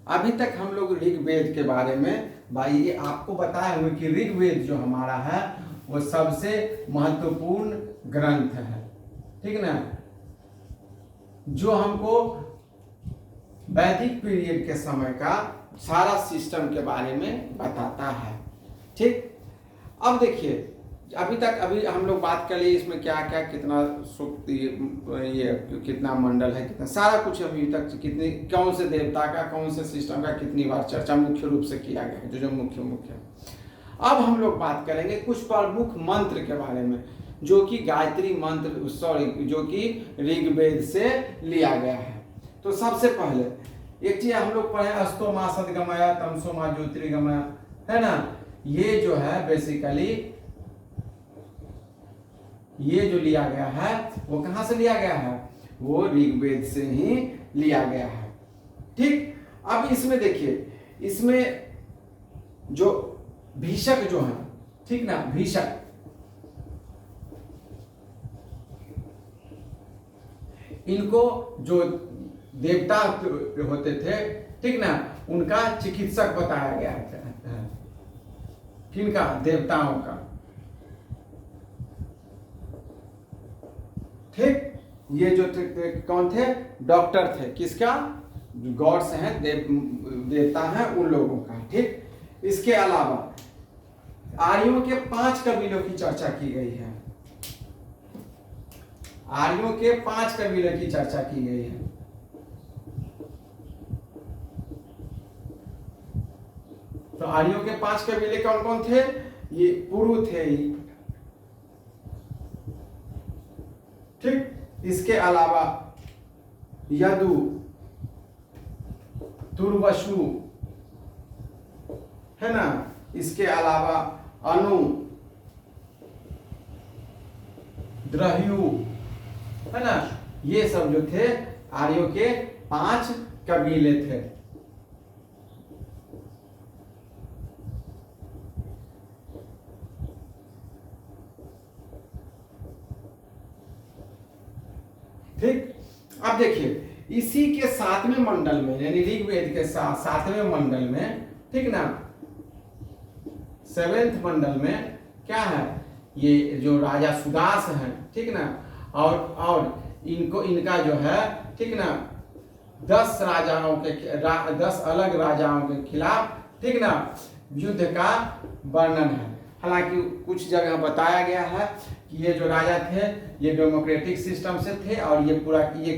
अभी तक हम लोग ऋग्वेद के बारे में भाई ये आपको बताए हुए कि ऋग्वेद जो हमारा है वो सबसे महत्वपूर्ण ग्रंथ है, ठीक ना, जो हमको वैदिक पीरियड के समय का सारा सिस्टम के बारे में बताता है। ठीक, अब देखिए अभी हम लोग बात कर लिए इसमें क्या क्या कितना सूक्त ये कितना मंडल है, कितना सारा कुछ अभी तक, कितनी कौन से देवता का कौन से सिस्टम का कितनी बार चर्चा मुख्य रूप से किया गया है, जो मुख्य है। अब हम लोग बात करेंगे कुछ प्रमुख मंत्र के बारे में, जो कि गायत्री मंत्र जो कि ऋग्वेद से लिया गया है। तो सबसे पहले एक चीज हम लोग पढ़े अस्तो मा सद्गमय तमसो मा ज्योतिर्गमय, है ना। ये जो है बेसिकली ये जो लिया गया है वो कहां से लिया गया है, वो ऋग्वेद से ही लिया गया है। ठीक, अब इसमें देखिए, इसमें जो भीषक जो है, ठीक ना, भीषक इनको जो देवता होते थे, ठीक ना, उनका चिकित्सक बताया गया है। किनका, देवताओं का। ठीक, ये जो कौन थे, डॉक्टर थे, किसका, गॉड्स हैं, देवता हैं उन लोगों का। ठीक, इसके अलावा आर्यों के 5 कबीलों की चर्चा की गई है। आर्यों के 5 कबीलों की चर्चा की गई है। तो आर्यों के 5 कबीले कौन कौन थे, ये पुरु थे। ठीक, इसके अलावा यदु, तुर्वसु, है ना, इसके अलावा अनु, द्रह्यु, है ना, ये सब जो थे आर्यों के 5 कबीले थे। ठीक, अब देखिए इसी के 7वें मंडल में, यानी ऋग्वेद के 7वें मंडल में, ठीक ना, 7th मंडल में क्या है, ये जो राजा सुदास हैं, ठीक ना, और इनका जो है, ठीक ना, 10 राजाओं के 10 अलग राजाओं के खिलाफ, ठीक ना, युद्ध का वर्णन है। हालांकि कुछ जगह बताया गया है कि ये जो राजा थे ये डेमोक्रेटिक सिस्टम से थे और ये पूरा ये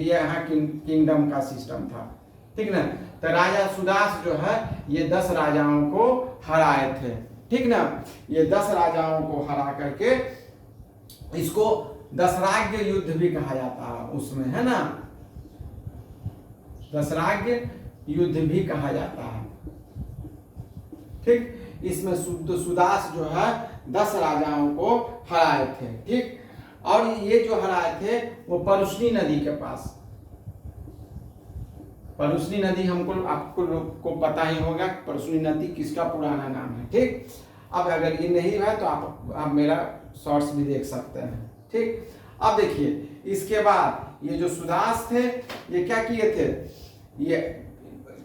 यहाँ किंगडम का सिस्टम था, ठीक ना। तो राजा सुदास जो है ये 10 राजाओं को हराए थे, ठीक ना। ये 10 राजाओं को हरा करके इसको दशराज्य युद्ध भी कहा जाता है उसमें, है ना, दशराज्य युद्ध भी कहा जाता है। ठीक, इसमें सुदास जो है 10 राजाओं को हराए थे। ठीक, और ये जो हराए थे वो परुष्णी नदी के पास, परुष्णी नदी हमको आपको लोग को पता ही होगा, परुष्णी नदी किसका पुराना नाम है। ठीक, अब अगर ये नहीं है तो आप मेरा शॉर्ट्स भी देख सकते हैं। ठीक, अब देखिए इसके बाद ये जो सुदास थे ये क्या किए थे, ये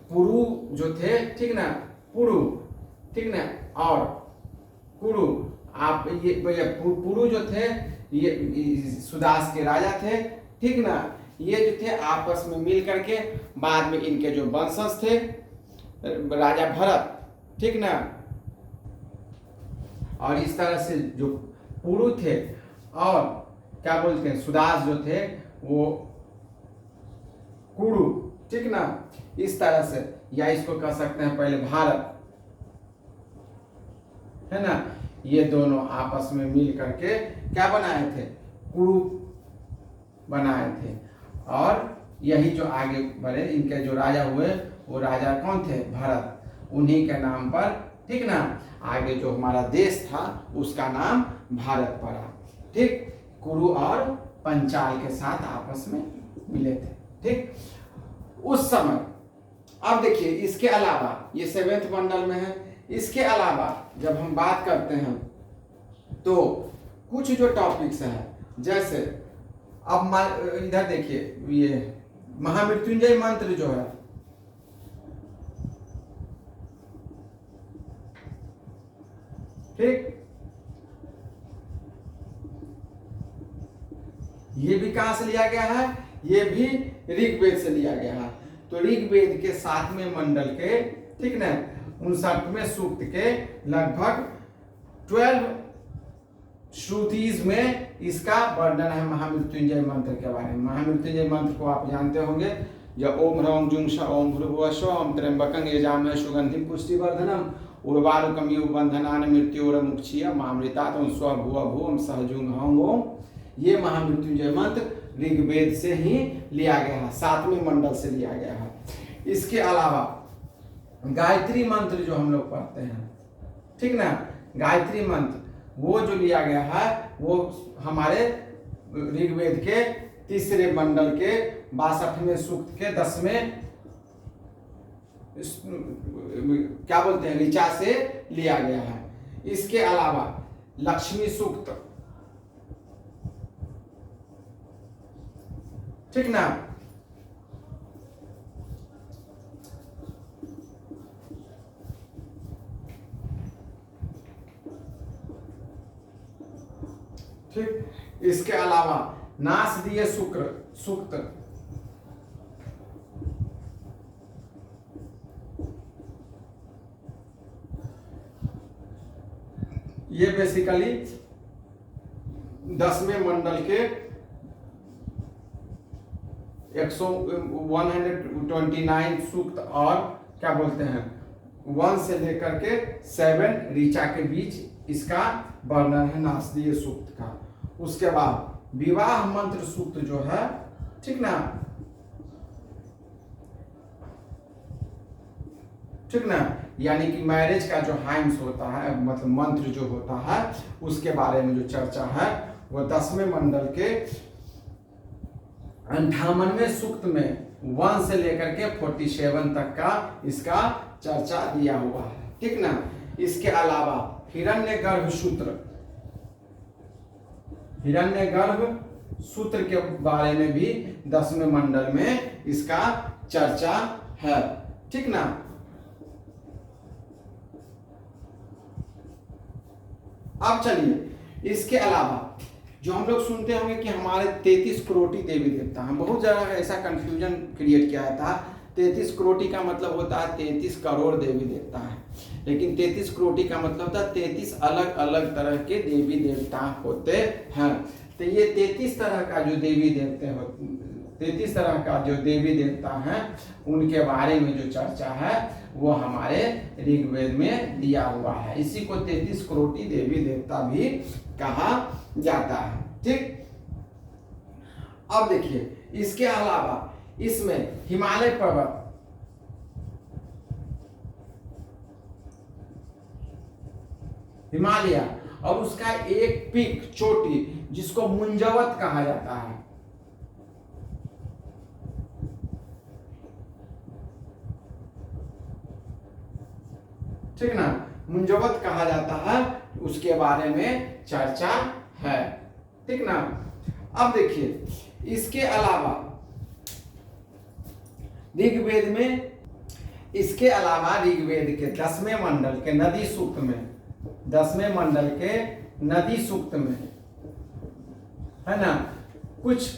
पुरु जो थे, ठीक ना, पुरु, ठीक ना, और कुरु, आप ये पुरु जो थे ये सुदास के राजा थे, ठीक ना। ये जो थे आपस में मिल करके बाद में इनके जो वंशज थे राजा भरत, ठीक ना, और इस तरह से जो पुरु थे और क्या बोलते हैं सुदास जो थे वो कुरु, ठीक ना, इस तरह से, या इसको कह सकते हैं पहले भारत, है ना, ये दोनों आपस में मिल करके क्या बनाए थे, कुरु बनाए थे। और यही जो आगे बढ़े इनके जो राजा हुए वो राजा कौन थे, भरत, उन्हीं के नाम पर, ठीक ना, आगे जो हमारा देश था उसका नाम भारत पड़ा। ठीक, कुरु और पंचाल के साथ आपस में मिले थे। ठीक, उस समय अब देखिए इसके अलावा ये 7वें मंडल में है, इसके अलावा जब हम बात करते हैं तो कुछ जो टॉपिक्स हैं, जैसे अब इधर देखिए ये महामृत्युंजय मंत्र जो है, ठीक, ये भी कहां से लिया गया है, ये भी ऋग्वेद से लिया गया है। तो ऋग्वेद के 7वें मंडल के, ठीक ना, 59वें सूक्त के लगभग 12 श्रुतिज में इसका वर्णन है महामृत्युंजय मंत्र के बारे में। महामृत्युंजय मंत्र को आप जानते होंगे, जो ओम ह्रौं जुं श ओम भूर्भुवः स्वः ओम त्र्यंबकं यजामहे सुगंधिं पुष्टिवर्धनम् उर्वारुकम् इव बन्धनान् मृत्योर्मुक्षीय मामृतात् ओम स्वः भुवः भुवः सह जुं हौं ओम। ये महामृत्युंजय मंत्र ऋग्वेद से ही लिया गया है, 7वें मंडल से लिया गया है। इसके अलावा गायत्री मंत्र जो हम लोग पढ़ते हैं, ठीक ना, गायत्री मंत्र वो जो लिया गया है वो हमारे ऋग्वेद के 3रे मंडल के 62वें सूक्त के 10वें क्या बोलते हैं, ऋचा से लिया गया है। इसके अलावा लक्ष्मी सूक्त, ठीक ना, ठीक, इसके अलावा नासदीय शुक्र सूक्त, ये बेसिकली 10वें मंडल के 129 सूक्त और क्या बोलते हैं 1 से लेकर के 7 ऋचा के बीच इसका वर्णन है नासदीय सूक्त का। उसके बाद विवाह मंत्र सूक्त जो है, ठीक ना, ठीक ना, यानी कि मैरिज का जो हाइम्स होता है, मतलब मंत्र जो होता है, उसके बारे में जो चर्चा है वो 10वें मंडल के 58वें सूक्त में 1 से लेकर के 47 तक का इसका चर्चा दिया हुआ है, ठीक ना। इसके अलावा हिरण्यगर्भ सूत्र, हिरण्यगर्भ सूत्र के बारे में भी 10वें मंडल में इसका चर्चा है, ठीक ना। अब चलिए इसके अलावा जो हम लोग सुनते होंगे कि हमारे 33 करोटी देवी देवता हैं, बहुत जगह ऐसा कंफ्यूजन क्रिएट किया था। 33 करोटी का मतलब होता है 33 करोड़ देवी देवता है, लेकिन 33 करोटी का मतलब होता है 33 अलग अलग तरह के देवी देवता होते हैं। तो ये 33 तरह का जो देवी देवते हो 33 तरह का जो देवी देवता हैं उनके बारे में जो चर्चा है वो हमारे ऋग्वेद में दिया हुआ है। इसी को 33 करोटी देवी देवता भी कहा जाता है, ठीक। अब देखिए इसके अलावा इसमें हिमालय पर्वत, हिमालय और उसका एक पीक चोटी जिसको मुंजवत कहा जाता है, ठीक ना, मुंजवत कहा जाता है, उसके बारे में चर्चा है, ठीक ना। अब देखिए इसके अलावा ऋग्वेद में, इसके अलावा ऋग्वेद के 10वें मंडल के नदी सूक्त में, 10वें मंडल के नदी सूक्त में है ना कुछ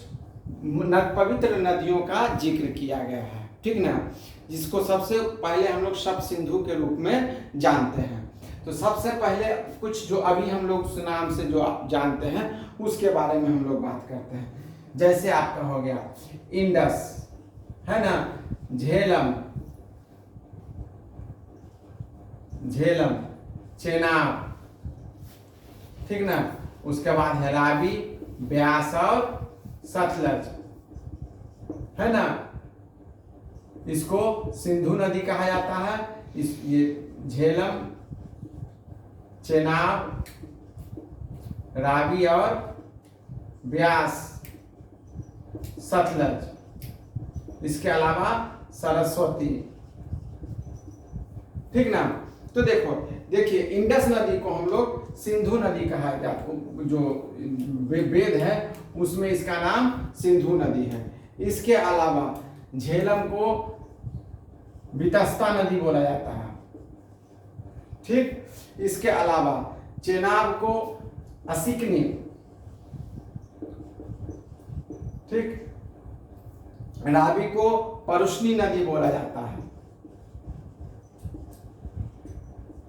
पवित्र नदियों का जिक्र किया गया है, ठीक ना, जिसको सबसे पहले हम लोग शब्द सिंधु के रूप में जानते हैं। तो सबसे पहले कुछ जो अभी हम लोग उस नाम से जो आप जानते हैं उसके बारे में हम लोग बात करते हैं। जैसे आपका हो गया इंडस, है ना, झेलम, झेलम, चेनाब, ठीक ना, उसके बाद है रावी, ब्यास और सतलज, है ना। इसको सिंधु नदी कहा जाता है। इस ये झेलम, चेनाब, रावी और ब्यास, सतलज, इसके अलावा सरस्वती, ठीक ना। तो देखिए इंडस नदी को हम लोग सिंधु नदी कहा जाता है, जो वेद है उसमें इसका नाम सिंधु नदी है। इसके अलावा झेलम को वितस्ता नदी बोला जाता है, ठीक। इसके अलावा चेनाब को असिकनी, ठीक, रावी को परुष्णी नदी बोला जाता है,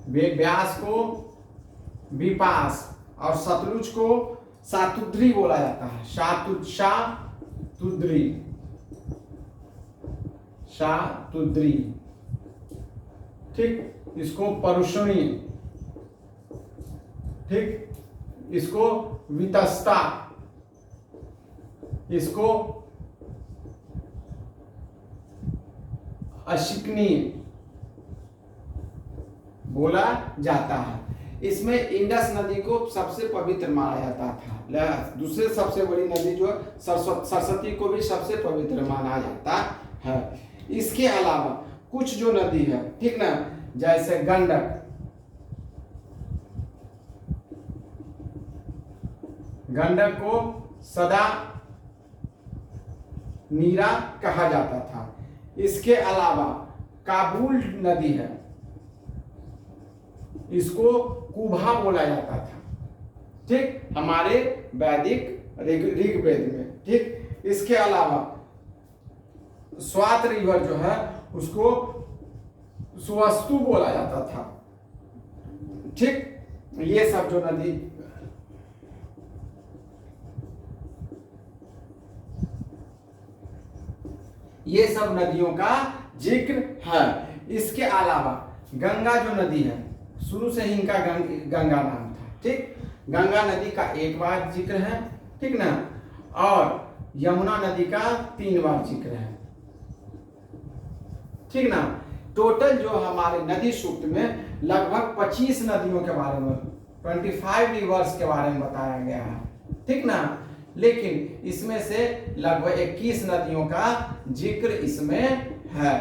व्यास को विपास और सतलुज को शातुद्री बोला जाता है, शातुद्री, ठीक, इसको परुष्णी, ठीक, इसको वितस्ता, इसको अशिकनी बोला जाता है। इसमें इंडस नदी को सबसे पवित्र माना जाता था। दूसरे सबसे बड़ी नदी जो सरस्वती को भी सबसे पवित्र माना जाता है। इसके अलावा कुछ जो नदी है, ठीक ना, जैसे गंडक, गंडक को सदा नीरा कहा जाता था। इसके अलावा काबुल नदी है, इसको कुभा बोला जाता था, ठीक, हमारे वैदिक ऋग्वेद में, ठीक। इसके अलावा स्वात रिवर जो है उसको सुवस्तु बोला जाता था, ठीक। ये सब जो नदी, ये सब नदियों का जिक्र है। इसके अलावा गंगा जो नदी है, शुरू से ही इनका गंगा नाम था, ठीक। गंगा नदी का 1 बार जिक्र है, ठीक ना, और यमुना नदी का 3 बार जिक्र है, ठीक ना। टोटल जो हमारे नदी सूक्त में लगभग 25 नदियों के बारे में, 25 रिवर्स के बारे में बताया गया है, ठीक ना। लेकिन इसमें से लगभग 21 नदियों का जिक्र इसमें है,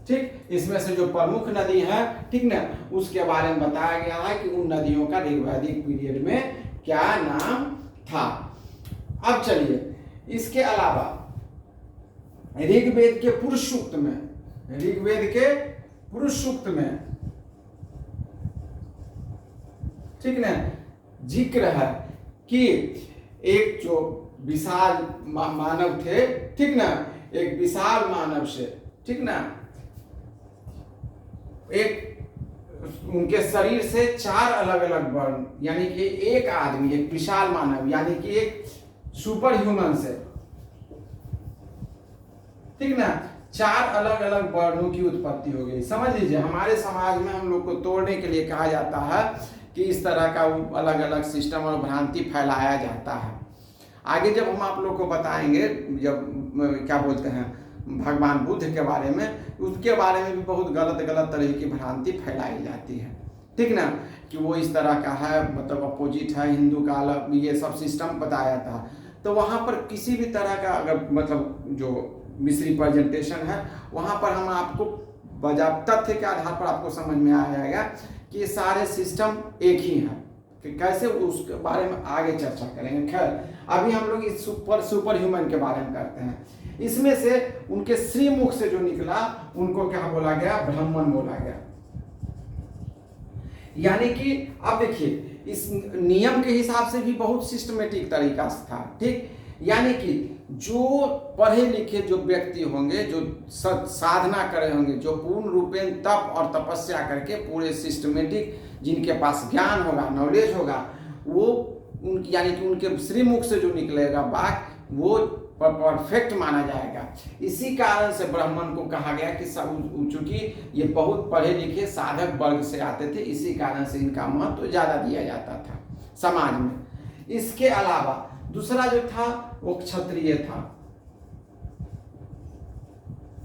ठीक। इसमें से जो प्रमुख नदी है, ठीक ना, उसके बारे में बताया गया है कि उन नदियों का ऋग्वैदिक पीरियड में क्या नाम था। अब चलिए, इसके अलावा ऋग्वेद के पुरुष सूक्त में, ऋग्वेद के पुरुष सूक्त में, ठीक ना, जिक्र है कि एक जो विशाल मानव थे, ठीक ना, एक विशाल मानव से, ठीक ना, एक उनके शरीर से 4 अलग अलग वर्ण, यानी कि एक आदमी, एक विशाल मानव, यानी कि एक सुपर ह्यूमन से, ठीक ना, 4 अलग अलग वर्णों की उत्पत्ति हो गई। समझ लीजिए, हमारे समाज में हम लोग को तोड़ने के लिए कहा जाता है कि इस तरह का अलग अलग सिस्टम और भ्रांति फैलाया जाता है। आगे जब हम आप लोग को बताएंगे, जब क्या बोलते हैं भगवान बुद्ध के बारे में, उसके बारे में भी बहुत गलत तरह की भ्रांति फैलाई जाती है, ठीक ना, कि वो इस तरह का है, मतलब अपोजिट है, हिंदू का अलग, ये सब सिस्टम बताया था। तो वहाँ पर किसी भी तरह का अगर मतलब जो मिसरिप्रेजेंटेशन है, वहाँ पर हम आपको तथ्य के आधार पर आपको समझ में आ जाएगा कि ये सारे सिस्टम एक ही हैं, कि कैसे उसके बारे में आगे चर्चा करेंगे। खैर, अभी हम लोग इस सुपर ह्यूमन के बारे में करते हैं। इसमें से उनके श्रीमुख से जो निकला, उनको क्या बोला गया? ब्राह्मण बोला गया। यानी कि अब देखिए, इस नियम के हिसाब से भी बहुत सिस्टमेटिक तरीका से था, ठीक। यानी कि जो पढ़े लिखे जो व्यक्ति होंगे, जो साधना करे होंगे, जो पूर्ण रूपेण तप और तपस्या करके पूरे सिस्टमेटिक, जिनके पास ज्ञान होगा, नॉलेज होगा, वो यानी कि उनके श्रीमुख से जो निकलेगा वाक, वो परफेक्ट माना जाएगा। इसी कारण से ब्राह्मण को कहा गया कि चूंकि ये बहुत पढ़े लिखे साधक वर्ग से आते थे, इसी कारण से इनका महत्व ज़्यादा दिया जाता था समाज में। इसके अलावा दूसरा जो था वो क्षत्रिय था,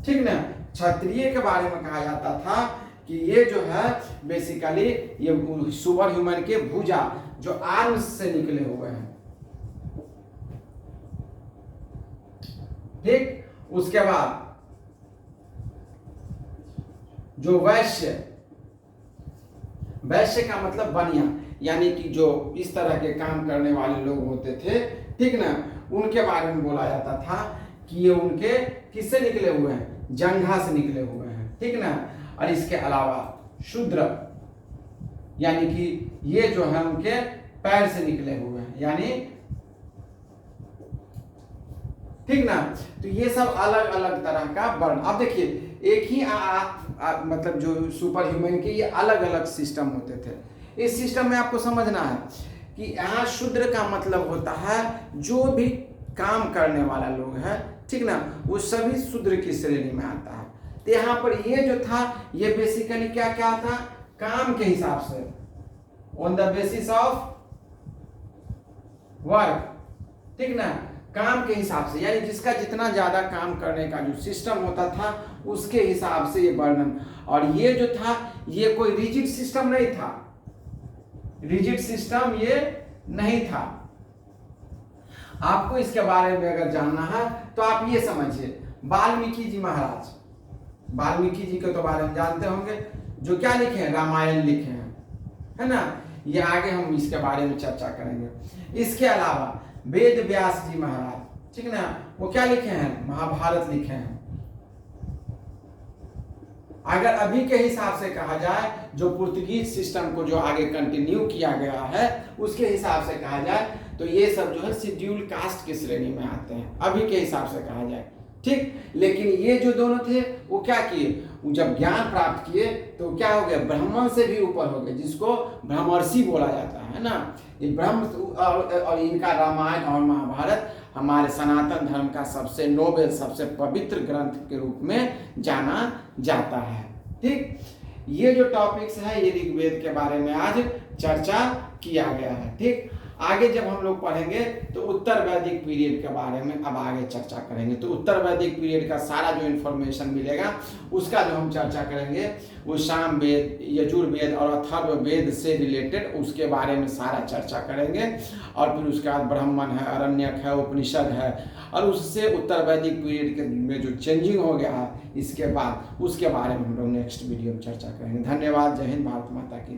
ठीक ना। क्षत्रिय के बारे में कहा जाता था कि ये जो है बेसिकली ये सुपर ह्यूमन के भुजा, जो आर्म्स से निकले हुए हैं, ठीक। उसके बाद जो वैश्य का मतलब बनिया, यानी कि जो इस तरह के काम करने वाले लोग होते थे, ठीक ना, उनके बारे में बोला जाता था कि ये उनके किससे निकले हुए हैं? जंघा से निकले हुए हैं, ठीक ना। और इसके अलावा शूद्र, यानी कि ये जो है उनके पैर से निकले हुए हैं, यानी ठीक ना। तो ये सब अलग अलग तरह का वर्ण। अब देखिए एक ही मतलब जो सुपर ह्यूमन के ये अलग अलग सिस्टम होते थे। इस सिस्टम में आपको समझना है कि यहाँ शूद्र का मतलब होता है जो भी काम करने वाला लोग है, ठीक ना, वो सभी शूद्र की श्रेणी में आता है। तो यहाँ पर ये जो था ये बेसिकली क्या क्या था, काम के हिसाब से, on the basis of work, ठीक ना, काम के हिसाब से, यानी जिसका जितना ज्यादा काम करने का जो सिस्टम होता था उसके हिसाब से ये वर्णन। और ये जो था ये कोई रिजिड सिस्टम नहीं था, रिजिड सिस्टम ये नहीं था। आपको इसके बारे में अगर जानना है तो आप ये समझिए, वाल्मीकि जी महाराज, वाल्मीकि जी के तो बारे में जानते होंगे, जो क्या लिखे हैं, रामायण लिखे हैं, है ना। ये आगे हम इसके बारे में चर्चा करेंगे। इसके अलावा वेद व्यास जी महाराज, ठीक ना, वो क्या लिखे हैं, महाभारत लिखे हैं। अगर अभी के हिसाब से कहा जाए, जो पुर्तगीज सिस्टम को जो आगे कंटिन्यू किया गया है उसके हिसाब से कहा जाए तो ये सब जो है शेड्यूल कास्ट की श्रेणी में आते हैं, अभी के हिसाब से कहा जाए, ठीक। लेकिन ये जो दोनों थे वो क्या किए, जब ज्ञान प्राप्त किए तो क्या हो गया, ब्राह्मण से भी ऊपर हो गए, जिसको ब्रह्मर्षि बोला जाता है ना। ये ब्रह्म और इनका रामायण और महाभारत हमारे सनातन धर्म का सबसे नोबेल, सबसे पवित्र ग्रंथ के रूप में जाना जाता है, ठीक। ये जो टॉपिक्स है ये ऋग्वेद के बारे में आज चर्चा किया गया है, ठीक। आगे जब हम लोग पढ़ेंगे तो उत्तर वैदिक पीरियड के बारे में अब आगे चर्चा करेंगे। तो उत्तर वैदिक पीरियड का सारा जो इन्फॉर्मेशन मिलेगा उसका जो हम चर्चा करेंगे वो साम वेद, यजुर्वेद और अथर्ववेद से रिलेटेड उसके बारे में सारा चर्चा करेंगे। और फिर उसके बाद ब्राह्मण है, अरण्यक है, उपनिषद है, और उससे उत्तर वैदिक पीरियड में जो चेंजिंग हो गया है इसके बाद उसके बारे में हम लोग नेक्स्ट वीडियो में चर्चा करेंगे। धन्यवाद। जय हिंद, भारत माता की।